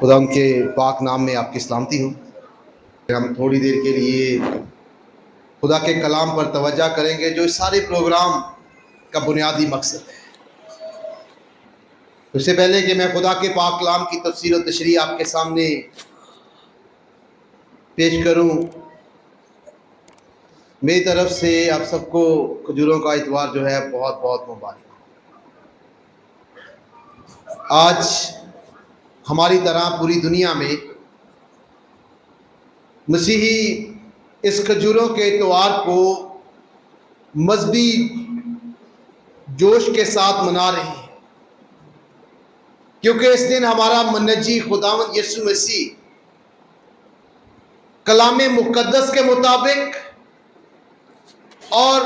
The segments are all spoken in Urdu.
خدا ان کے پاک نام میں آپ کی سلامتی ہو۔ ہم تھوڑی دیر کے لیے خدا کے کلام پر توجہ کریں گے جو اس سارے پروگرام کا بنیادی مقصد ہے۔ اس سے پہلے کہ میں خدا کے پاک کلام کی تفسیر و تشریح آپ کے سامنے پیش کروں، میری طرف سے آپ سب کو کھجوروں کا اتوار جو ہے بہت بہت مبارک۔ آج ہماری طرح پوری دنیا میں مسیحی اس کھجوروں کے اتوار کو مذہبی جوش کے ساتھ منا رہے ہیں، کیونکہ اس دن ہمارا منجی خداوند یسوع مسیح کلام مقدس کے مطابق اور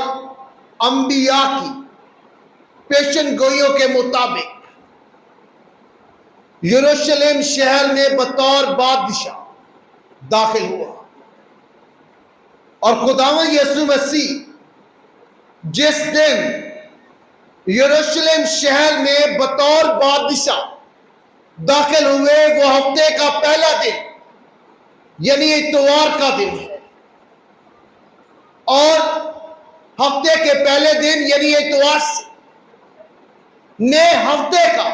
انبیاء کی پیشن گوئیوں کے مطابق یروشلم شہر میں بطور بادشاہ داخل ہوا، اور خداوند یسوع مسیح جس دن یروشلم شہر میں بطور بادشاہ داخل ہوئے وہ ہفتے کا پہلا دن یعنی اتوار کا دن ہے، اور ہفتے کے پہلے دن یعنی اتوار سے نئے ہفتے کا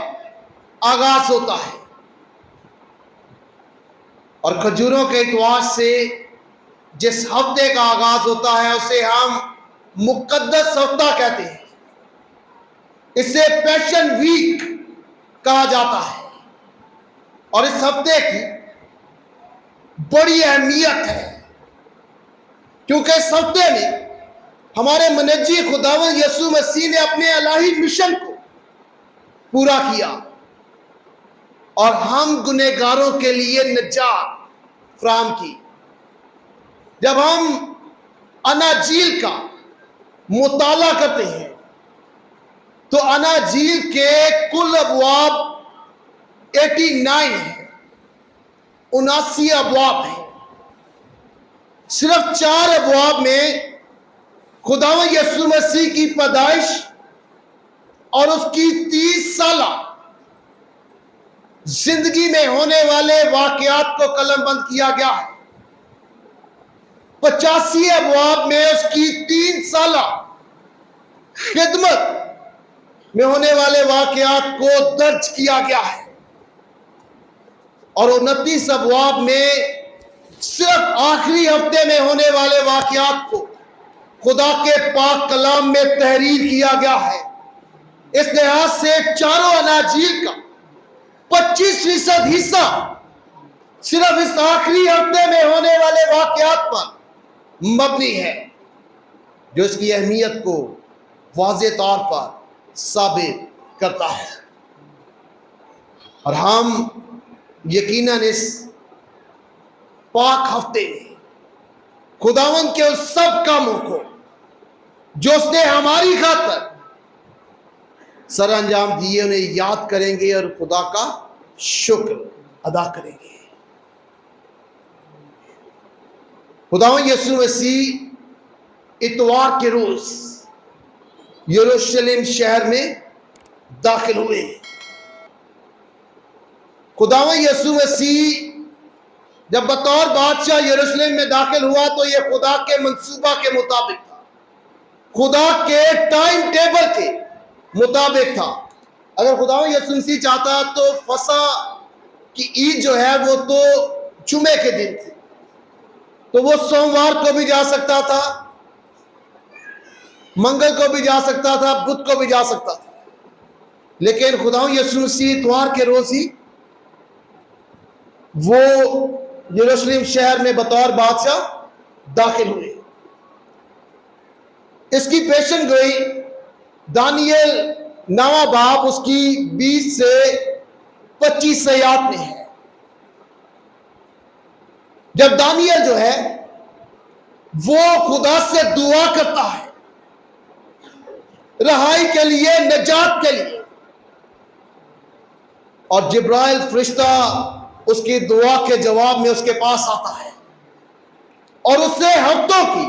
آغاز ہوتا ہے، اور کھجوروں کے اتوار سے جس ہفتے کا آغاز ہوتا ہے اسے ہم مقدس ہفتہ کہتے ہیں، اسے پیشن ویک کہا جاتا ہے، اور اس ہفتے کی بڑی اہمیت ہے کیونکہ اس ہفتے میں ہمارے منجی خداوند یسوع مسیح نے اپنے الہی مشن کو پورا کیا اور ہم گنہگاروں کے لیے نجات فراہم کی۔ جب ہم اناجیل کا مطالعہ کرتے ہیں تو اناجیل کے کل ابواب 89 ہیں، 79 ابواب ہیں، صرف 4 ابواب میں خداوند یسوع مسیح کی پیدائش اور اس کی 30 سالہ زندگی میں ہونے والے واقعات کو قلم بند کیا گیا ہے۔ 85 ابواب میں اس کی 3 سالہ خدمت میں ہونے والے واقعات کو درج کیا گیا ہے، اور 29 ابواب میں صرف آخری ہفتے میں ہونے والے واقعات کو خدا کے پاک کلام میں تحریر کیا گیا ہے۔ اس لحاظ سے چاروں اناجیل کا 25% حصہ صرف اس آخری ہفتے میں ہونے والے واقعات پر مبنی ہے، جو اس کی اہمیت کو واضح طور پر ثابت کرتا ہے۔ اور ہم یقیناً اس پاک ہفتے میں خداوند کے اس سب کاموں کو جو اس نے ہماری خاطر سر انجام دیے انہیں یاد کریں گے اور خدا کا شکر ادا کریں گے۔ خداوند یسوع مسیح اتوار کے روز یروشلم شہر میں داخل ہوئے۔ خداوند یسوع مسیح جب بطور بادشاہ یروشلم میں داخل ہوا تو یہ خدا کے منصوبہ کے مطابق تھا، خدا کے ٹائم ٹیبل کے مطابق تھا۔ اگر خداوند یسوع مسیح چاہتا تو فصح کی عید جو ہے وہ تو جمعے کے دن تھی، تو وہ سوموار کو بھی جا سکتا تھا، منگل کو بھی جا سکتا تھا، بدھ کو بھی جا سکتا تھا، لیکن خداوند یسوع مسیح اتوار کے روز ہی وہ یروشلم شہر میں بطور بادشاہ داخل ہوئے۔ اس کی پیشن گوئی دانیل 9 باب اس کی 20 سے 25 آیات میں ہے۔ جب دانیل جو ہے وہ خدا سے دعا کرتا ہے رہائی کے لیے، نجات کے لیے، اور جبرائیل فرشتہ اس کی دعا کے جواب میں اس کے پاس آتا ہے اور اسے ہفتوں کی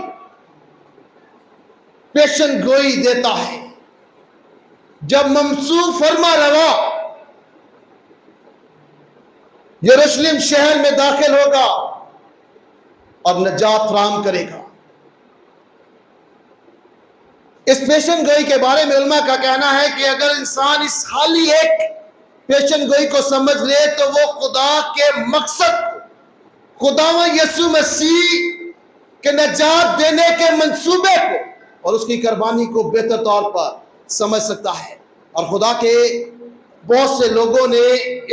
پیشن گوئی دیتا ہے۔ جب ممسوح فرما روا یروشلم شہر میں داخل ہوگا اور نجات فراہم کرے گا۔ اس پیشن گوئی کے بارے میں علماء کا کہنا ہے کہ اگر انسان اس خالی ایک پیشن گوئی کو سمجھ لے تو وہ خدا کے مقصد کو، خداوند یسوع مسیح کے نجات دینے کے منصوبے کو اور اس کی قربانی کو بہتر طور پر سمجھ سکتا ہے۔ اور خدا کے بہت سے لوگوں نے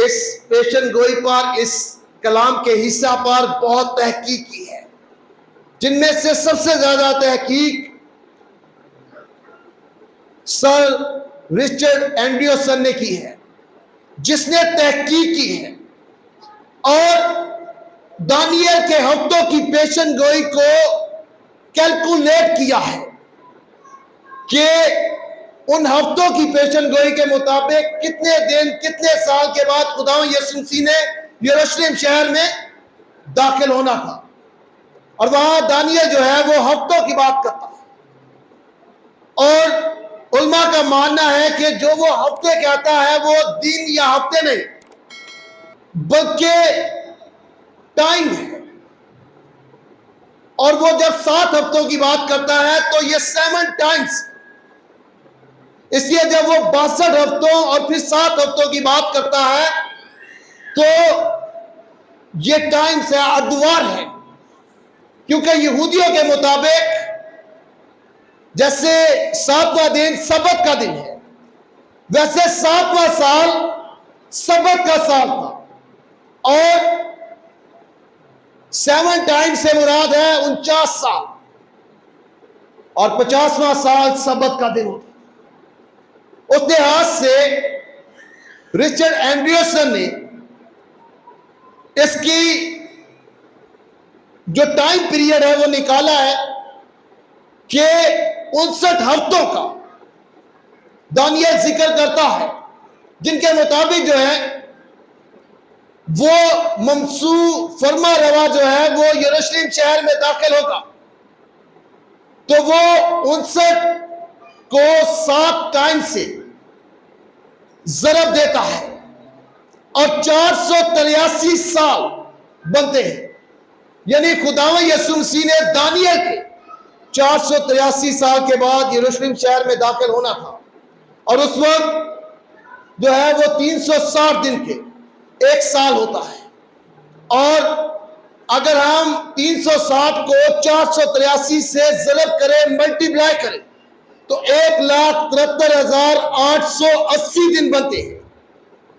اس پیشن گوئی پر، اس کلام کے حصہ پر بہت تحقیق کی ہے، جن میں سے سب سے زیادہ تحقیق سر رچرڈ اینڈریوسن نے کی ہے، جس نے تحقیق کی ہے اور دانیل کے ہفتوں کی پیشن گوئی کو کیلکولیٹ کیا ہے کہ ان ہفتوں کی پیشن گوئی کے مطابق کتنے دن، کتنے سال کے بعد خداوند یسوع مسیح نے یروشلم شہر میں داخل ہونا تھا۔ اور وہاں دانیل جو ہے وہ ہفتوں کی بات کرتا ہے، اور علماء کا ماننا ہے کہ جو وہ ہفتے کہتا ہے وہ دن یا ہفتے نہیں بلکہ ٹائم ہے۔ اور وہ جب 7 ہفتوں کی بات کرتا ہے تو یہ 7 ٹائمز، اس لیے جب وہ 62 ہفتوں اور پھر 7 ہفتوں کی بات کرتا ہے تو یہ ٹائمز ہے، ادوار ہے، کیونکہ یہودیوں کے مطابق جیسے 7واں دن سبت کا دن ہے، ویسے 7واں سال سبت کا سال تھا، اور 7 ٹائم سے مراد ہے 49 سال، اور 50واں سال سبت کا دن ہوتا۔ اس لحاظ سے رچرڈ اینڈریوسن نے اس کی جو ٹائم پیریڈ ہے وہ نکالا ہے کہ 59 ہفتوں کا دانیل ذکر کرتا ہے، جن کے مطابق جو ہے وہ ممسوح فرما روا جو ہے وہ یروشلم شہر میں داخل ہوگا، تو وہ 59 کو 7 ٹائم سے ضرب دیتا ہے اور 483 سال بنتے ہیں۔ یعنی خداوند یسوع مسیح نے دانیل کے 483 سال کے بعد یروشلم شہر میں داخل ہونا تھا، اور اس وقت جو ہے وہ 360 دن کے 1 سال ہوتا ہے۔ اور اگر ہم 360 کو 483 سے ضرب کریں، ملٹیپلائی کریں، تو 1,73,880 دن بنتے ہیں۔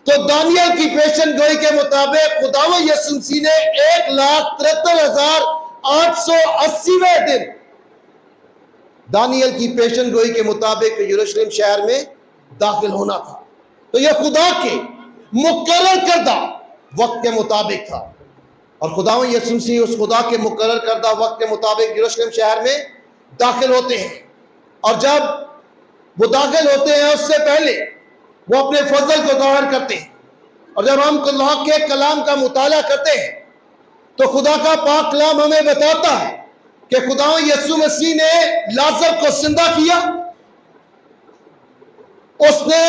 تو دانیل کی پیشن گوئی کے مطابق خداوند یسوع مسیح نے 1,73,880 دن دانیل کی پیشن گوئی کے مطابق یروشلم شہر میں داخل ہونا تھا۔ تو یہ خدا کے مقرر کردہ وقت کے مطابق تھا، اور خداوند یسوع مسیح اس خدا کے مقرر کردہ وقت کے مطابق یروشلم شہر میں داخل ہوتے ہیں۔ اور جب وہ داخل ہوتے ہیں اس سے پہلے وہ اپنے فضل کو ظاہر کرتے ہیں، اور جب ہم اللہ کے کلام کا مطالعہ کرتے ہیں تو خدا کا پاک کلام ہمیں بتاتا ہے کہ خداوند یسوع مسیح نے لازر کو زندہ کیا، اس نے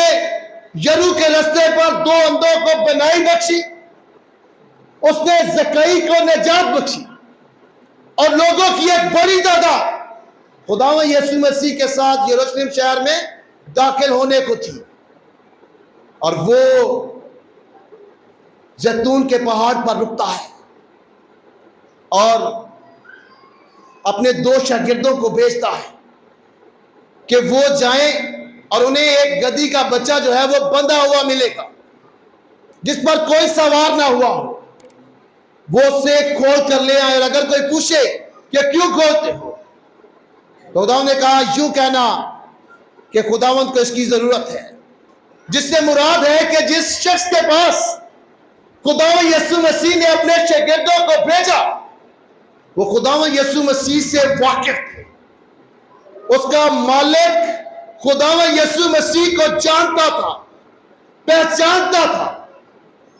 یرو کے رستے پر 2 اندھوں کو بینائی بخشی، اس نے زکئی کو نجات بخشی، اور لوگوں کی ایک بڑی تعداد خداوند یسوع مسیح کے ساتھ یروشلم شہر میں داخل ہونے کو تھی۔ اور وہ زیتون کے پہاڑ پر رکتا ہے اور اپنے 2 شاگردوں کو بھیجتا ہے کہ وہ جائیں اور انہیں ایک گدھی کا بچہ جو ہے وہ بندھا ہوا ملے گا، جس پر کوئی سوار نہ ہوا ہو، وہ اسے کھول کر لے آئے۔ اور اگر کوئی پوچھے کہ کیوں کھولتے ہو، تو خداوند نے کہا یوں کہنا کہ خداوند کو اس کی ضرورت ہے، جس سے مراد ہے کہ جس شخص کے پاس خداوند یسوع مسیح نے اپنے شاگردوں کو بھیجا وہ خداوند یسوع مسیح سے واقف تھے، اس کا مالک خداوند یسوع مسیح کو جانتا تھا، پہچانتا تھا،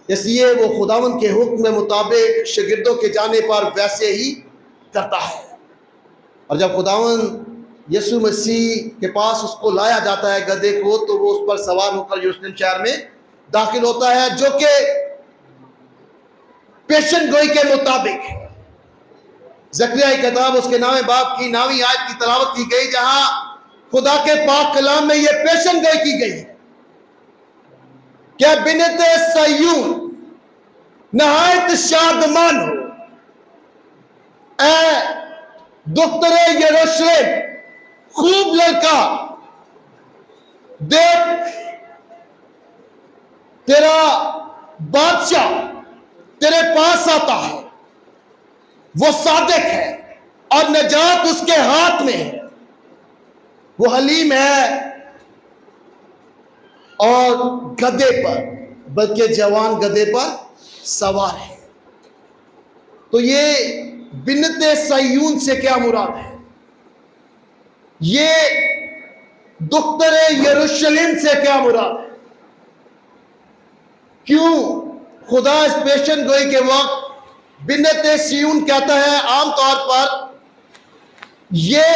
اس لیے وہ خداوند کے حکم کے مطابق شاگردوں کے جانے پر ویسے ہی کرتا ہے۔ اور جب خداوند یسوع مسیح کے پاس اس کو لایا جاتا ہے گدھے کو، تو وہ اس پر سوار ہو کر یروشلم شہر میں داخل ہوتا ہے، جو کہ پیشن گوئی کے مطابق ہے۔ زکریا کی کتاب اس کے 9 باب کی 9ویں آیت کی تلاوت کی گئی، جہاں خدا کے پاک کلام میں یہ پیشن گوئی کی گئی ہے کہ بنت صیون نہایت شادمان ہو، اے دختر یروشلم خوب لڑکا، دیکھ تیرا بادشاہ تیرے پاس آتا ہے، وہ صادق ہے اور نجات اس کے ہاتھ میں ہے، وہ حلیم ہے اور گدھے پر، بلکہ جوان گدھے پر سوار ہے۔ تو یہ بنت صیون سے کیا مراد ہے؟ یہ دختر یروشلم سے کیا مراد ہے؟ کیوں خدا اس پیشن گوئی کے وقت بنت صیون کہتا ہے؟ عام طور پر یہ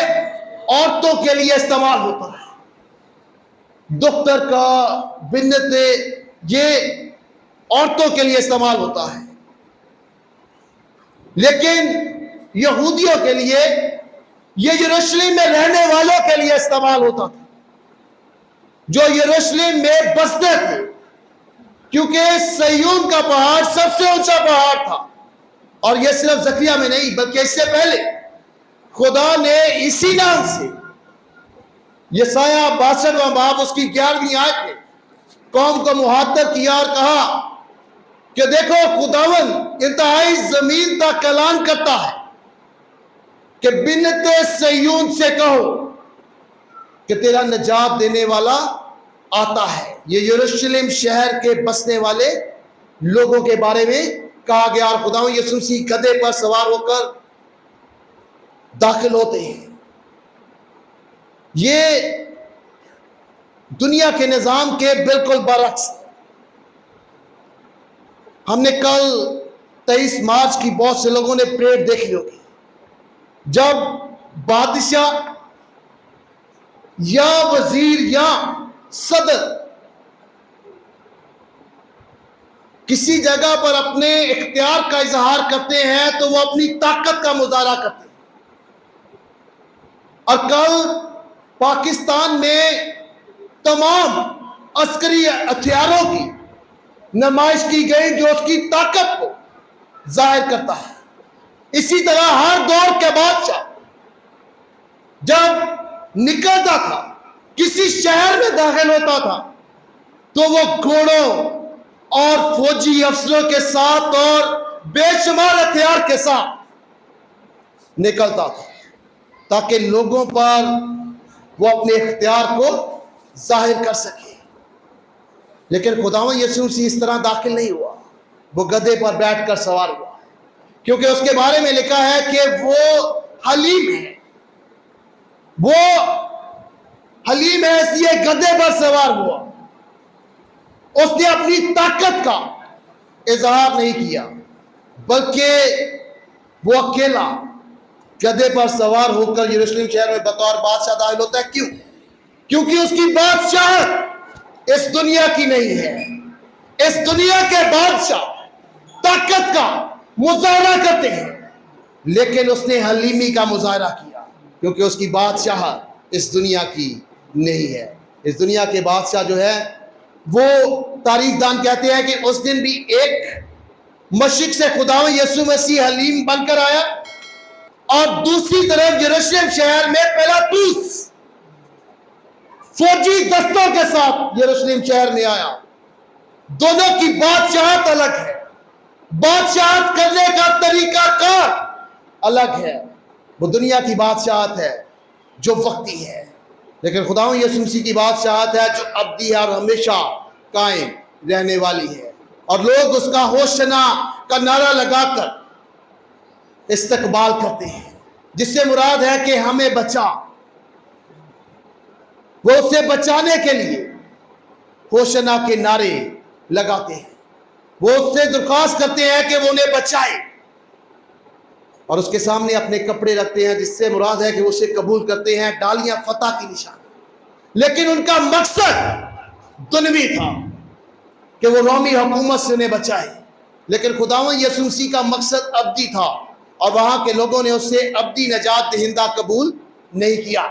عورتوں کے لیے استعمال ہوتا ہے، دختر کا بنت یہ عورتوں کے لیے استعمال ہوتا ہے، لیکن یہودیوں کے لیے یہ یروشلم میں رہنے والوں کے لیے استعمال ہوتا تھا، جو یروشلم میں بستے تھے، کیونکہ صیون کا پہاڑ سب سے اونچا پہاڑ تھا۔ اور یہ صرف زکریا میں نہیں، بلکہ اس سے پہلے خدا نے اسی نام سے یسایہ 62واں باب اس کی 11ویں آیت میں قوم کو مخاطب کیا اور کہا کہ دیکھو خداوند انتہائی زمین تک اعلان کرتا ہے کہ بنت صیون سے کہو کہ تیرا نجات دینے والا آتا ہے۔ یہ یروشلم شہر کے بسنے والے لوگوں کے بارے میں کہا گیا، اور خداوند یسوع مسیح گدھے پر سوار ہو کر داخل ہوتے ہیں۔ یہ دنیا کے نظام کے بالکل برعکس۔ ہم نے کل 23 مارچ کی بہت سے لوگوں نے پریڈ دیکھی ہوگی، جب بادشاہ یا وزیر یا صدر کسی جگہ پر اپنے اختیار کا اظہار کرتے ہیں تو وہ اپنی طاقت کا مظاہرہ کرتے ہیں، اور کل پاکستان میں تمام عسکری ہتھیاروں کی نمائش کی گئی جو اس کی طاقت کو ظاہر کرتا ہے۔ اسی طرح ہر دور کے بادشاہ جب نکلتا تھا، کسی شہر میں داخل ہوتا تھا، تو وہ گھوڑوں اور فوجی افسروں کے ساتھ اور بے شمار ہتھیار کے ساتھ نکلتا تھا، تاکہ لوگوں پر وہ اپنے اختیار کو ظاہر کر سکے۔ لیکن خداوند یسوع مسیح اس طرح داخل نہیں ہوا، وہ گدھے پر بیٹھ کر سوار ہوا، کیونکہ اس کے بارے میں لکھا ہے کہ وہ حلیم ہے، وہ حلیم ہے، اس لیے گدھے پر سوار ہوا۔ اس نے اپنی طاقت کا اظہار نہیں کیا، بلکہ وہ اکیلا گدھے پر سوار ہو کر یروشلم شہر میں بطور بادشاہ داخل ہوتا ہے۔ کیوں؟ کیونکہ اس کی بادشاہت اس دنیا کی نہیں ہے۔ اس دنیا کے بادشاہ طاقت کا مظاہرہ کرتے ہیں، لیکن اس نے حلیمی کا مظاہرہ کیا، کیونکہ اس کی بادشاہت اس دنیا کی نہیں ہے۔ اس دنیا کے بادشاہ جو ہے وہ تاریخ دان کہتے ہیں کہ اس دن بھی ایک مشرق سے خداوند یسوع مسیح حلیم بن کر آیا، اور دوسری طرف یروشلم شہر میں پیلاطس فوجی دستوں کے ساتھ یروشلم شہر میں آیا۔ دونوں کی بادشاہت الگ ہے، بادشاہت کرنے کا طریقہ کار الگ ہے۔ وہ دنیا کی بادشاہت ہے جو وقتی ہے، لیکن خداوند یسوع مسیح کی بادشاہت ہے جو ابدی ہے اور ہمیشہ قائم رہنے والی ہے، اور لوگ اس کا ہوشنا کا نعرہ لگا کر استقبال کرتے ہیں، جس سے مراد ہے کہ ہمیں بچا۔ وہ اسے بچانے کے لیے ہوشنا کے نعرے لگاتے ہیں، وہ اس سے درخواست کرتے ہیں کہ وہ انہیں بچائے، اور اس کے سامنے اپنے کپڑے رکھتے ہیں، جس سے مراد ہے کہ وہ اسے قبول کرتے ہیں، ڈالیاں فتح کی نشان۔ لیکن ان کا مقصد دنوی تھا کہ وہ رومی حکومت سے انہیں بچائے، لیکن خداوند یسوع مسیح کا مقصد ابدی تھا اور وہاں کے لوگوں نے اسے ابدی نجات دہندہ قبول نہیں کیا۔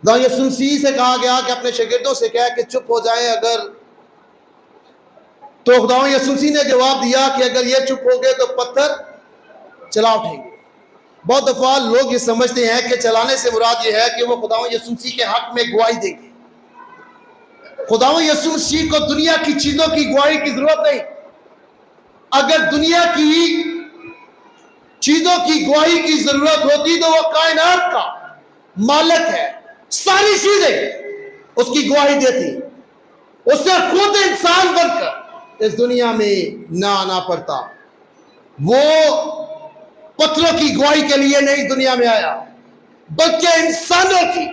خداوند یسوع مسیح سے کہا گیا کہ اپنے شاگردوں سے کہا کہ چپ ہو جائیں، اگر تو خداوند یسوع مسیح نے جواب دیا کہ اگر یہ چپ ہو گئے تو پتھر چلا اٹھیں گے۔ بہت دفعہ لوگ یہ سمجھتے ہیں کہ چلانے سے مراد یہ ہے کہ وہ خداوند یسوع مسیح کے حق میں گواہی دیں گے۔ خداوند یسوع مسیح کو دنیا کی چیزوں کی گواہی کی ضرورت نہیں۔ اگر دنیا کی چیزوں کی گواہی کی ضرورت ہوتی تو وہ کائنات کا مالک ہے، ساری چیزیں اس کی گواہی دیتی، اسے خود انسان بن کر اس دنیا میں نہ آنا پڑتا۔ وہ پتھروں کی گواہی کے لیے نہیں اس دنیا میں آیا، بلکہ انسانوں کی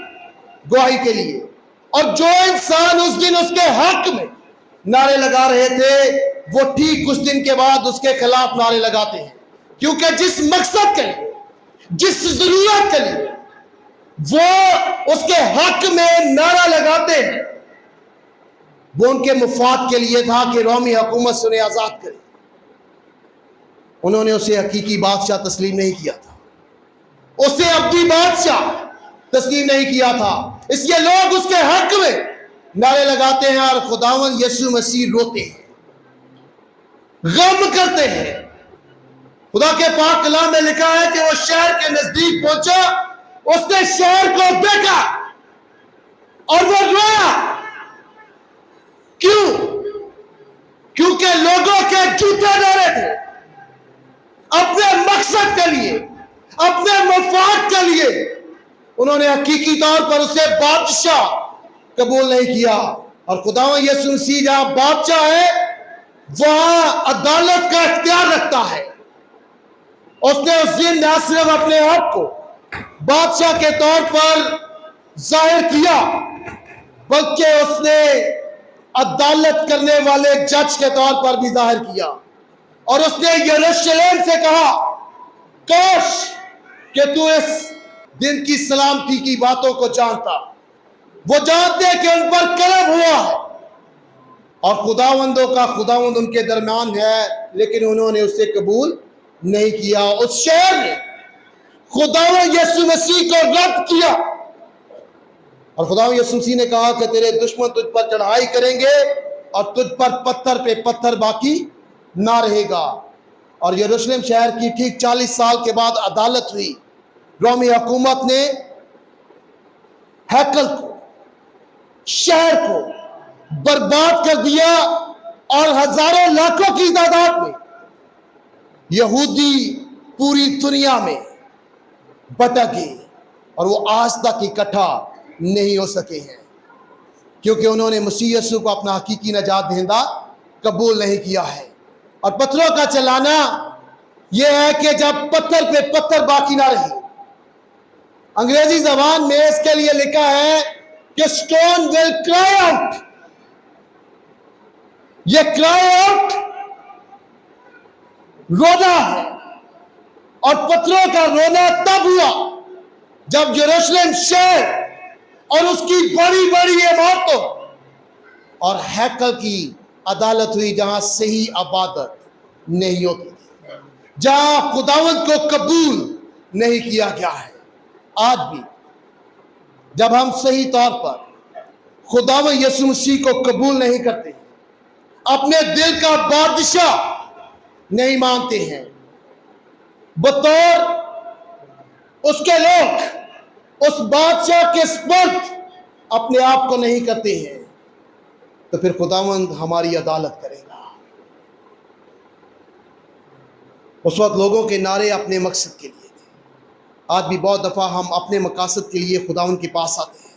گواہی کے لیے۔ اور جو انسان اس دن اس کے حق میں نعرے لگا رہے تھے وہ ٹھیک کچھ دن کے بعد اس کے خلاف نعرے لگاتے ہیں، کیونکہ جس مقصد کے لیے، جس ضرورت کے لیے وہ اس کے حق میں نعرہ لگاتے ہیں وہ ان کے مفاد کے لیے تھا کہ رومی حکومت سے انہیں آزاد کرے۔ انہوں نے اسے حقیقی بادشاہ تسلیم نہیں کیا تھا، اسے ابدی بادشاہ تسلیم نہیں کیا تھا، اس لیے لوگ اس کے حق میں نعرے لگاتے ہیں اور خداوند یسوع مسیح روتے ہیں، غم کرتے ہیں۔ خدا کے پاک کلام میں لکھا ہے کہ وہ شہر کے نزدیک پہنچا، اس نے شہر کو دیکھا اور وہ رویا۔ کیوں؟ کیونکہ لوگوں کے جھوٹے نعرے تھے، اپنے مقصد کے لیے، اپنے مفاد کے لیے انہوں نے حقیقی طور پر اسے بادشاہ قبول نہیں کیا۔ اور خداوند یسوع مسیح جہاں بادشاہ ہے وہاں عدالت کا اختیار رکھتا ہے۔ اس نے اس دن نہ صرف اپنے آپ کو بادشاہ کے طور پر ظاہر کیا بلکہ اس نے عدالت کرنے والے جج کے طور پر بھی ظاہر کیا، اور اس نے یروشلم سے کہا کاش کہ تو اس دن کی سلامتی کی باتوں کو جانتا۔ وہ جانتے کہ ان پر قلم ہوا ہے اور خداوندوں کا خداوند ان کے درمیان ہے، لیکن انہوں نے اسے قبول نہیں کیا۔ اس شہر نے خداوند یسوع مسیح کو رد کیا اور خداوند یسوع مسیح نے کہا کہ تیرے دشمن تجھ پر چڑھائی کریں گے اور تجھ پر پتھر پہ پتھر باقی نہ رہے گا۔ اور یروشلم شہر کی ٹھیک 40 سال کے بعد عدالت ہوئی۔ رومی حکومت نے ہیکل کو، شہر کو برباد کر دیا اور ہزاروں لاکھوں کی تعداد میں یہودی پوری دنیا میں بٹک گئے اور وہ آج تک اکٹھا نہیں ہو سکے ہیں، کیونکہ انہوں نے مسیح یسوع کو اپنا حقیقی نجات دہندہ قبول نہیں کیا ہے۔ اور پتھروں کا چلانا یہ ہے کہ جب پتھر پہ پتھر باقی نہ رہے۔ انگریزی زبان میں اس کے لیے لکھا ہے کہ stone will cry out۔ یہ cry out رونا ہے، اور پتھروں کا رونا تب ہوا جب یروشلم شہر اور اس کی بڑی بڑی عمارتوں اور ہیکل کی عدالت ہوئی جہاں صحیح عبادت نہیں ہوتی تھی، جہاں خداوند کو قبول نہیں کیا گیا ہے۔ آج بھی جب ہم صحیح طور پر خداوند یسوع مسیح کو قبول نہیں کرتے، اپنے دل کا بادشاہ نہیں مانتے ہیں، بطور اس کے لوگ اس بادشاہ کے سپرد اپنے آپ کو نہیں کرتے ہیں، تو پھر خداوند ہماری عدالت کرے گا۔ اس وقت لوگوں کے نعرے اپنے مقصد کے لیے تھے، آج بھی بہت دفعہ ہم اپنے مقاصد کے لیے خداوند کے پاس آتے ہیں،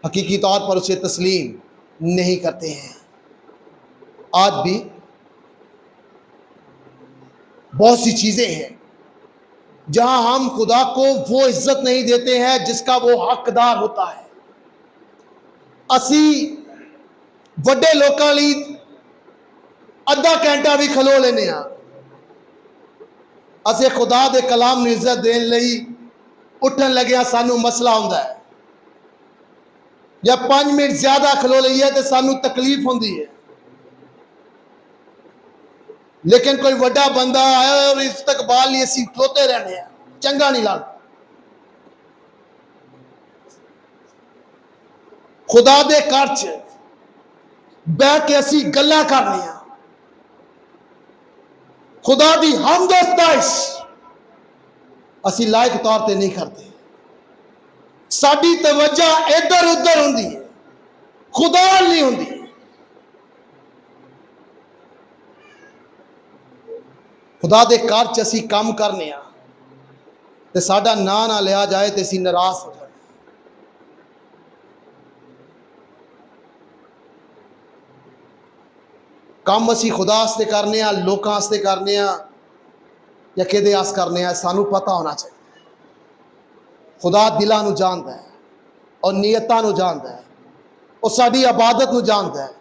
حقیقی طور پر اسے تسلیم نہیں کرتے ہیں۔ آج بھی بہت سی چیزیں ہیں جہاں ہم خدا کو وہ عزت نہیں دیتے ہیں جس کا وہ حقدار ہوتا ہے۔ اسی وڈے لوکاں لی ادھا گھنٹہ بھی کھلو لینے ہاں، اسے خدا دے کلام نوں عزت دین لئی اٹھن لگیا سانو مسئلہ ہوندا ہے، یا 5 منٹ زیادہ کھلو لئیے تے سانو تکلیف ہوندی ہے۔ لیکن کوئی وڈا بندہ آیا اور استقبال لیے اسی کھلوتے رہنے ہیں, چنگا نہیں لگتا. خدا دے گھر چ بہ کے اسی گلاں کرنے ہیں, خدا دی حمد و ستائش اسی لائق طور تے نہیں کرتے. ساری توجہ ادھر ادھر ہوندی ہے, خدا نہیں ہوندی. خدا دے گھر چ اسی کام کرنے ہاں تے ساڈا نا نہ لیا جائے تے اسی ناراض ہو جانے. کام اسی خدا واسطے کرنے ہاں, لوکاں واسطے کرنے ہاں یا کدے آس کرنے ہاں, سانو پتہ ہونا چاہیے. خدا دلاں نو جاندا ہے اور نیتاں نو جاندا ہے اور ساری عبادت نو جاندا ہے.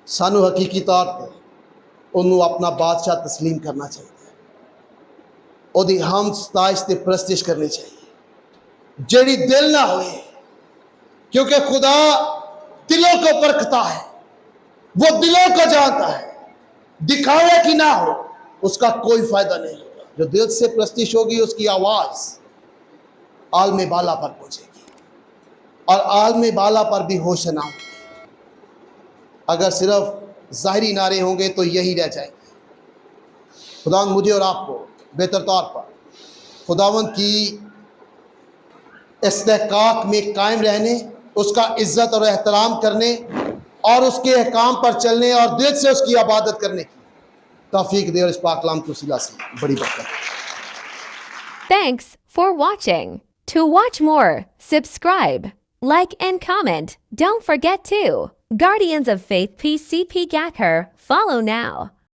سانو حقیقی طور پہ انہوں اپنا بادشاہ تسلیم کرنا چاہیے, او دی حمد ستائش تے پرستش کرنی چاہیے جیڑی دل نہ ہوئے, کیونکہ خدا دلوں کو پرکھتا ہے, وہ دلوں کو جانتا ہے. دکھاوے کی نہ ہو اس کا کوئی فائدہ نہیں ہوگا. جو دل سے پرستش ہوگی اس کی آواز عالم بالا پر پہنچے گی, اور عالم بالا پر بھی ہوش نہ ہوگی. اگر صرف ظاہری نعرے ہوں گے تو یہی رہ جائیں گے. خداوند مجھے اور آپ کو بہتر طور پر خداوند کی استحقاق میں قائم رہنے, اس کا عزت اور احترام کرنے اور اس کے احکام پر چلنے اور دل سے اس کی عبادت کرنے کی توفیق دے, اور اس پاک کلام کے وسیلہ سے بڑی برکت. Thanks for watching. To watch more, subscribe, like and comment. Don't forget to Guardians of Faith PCP Gacker. Follow now.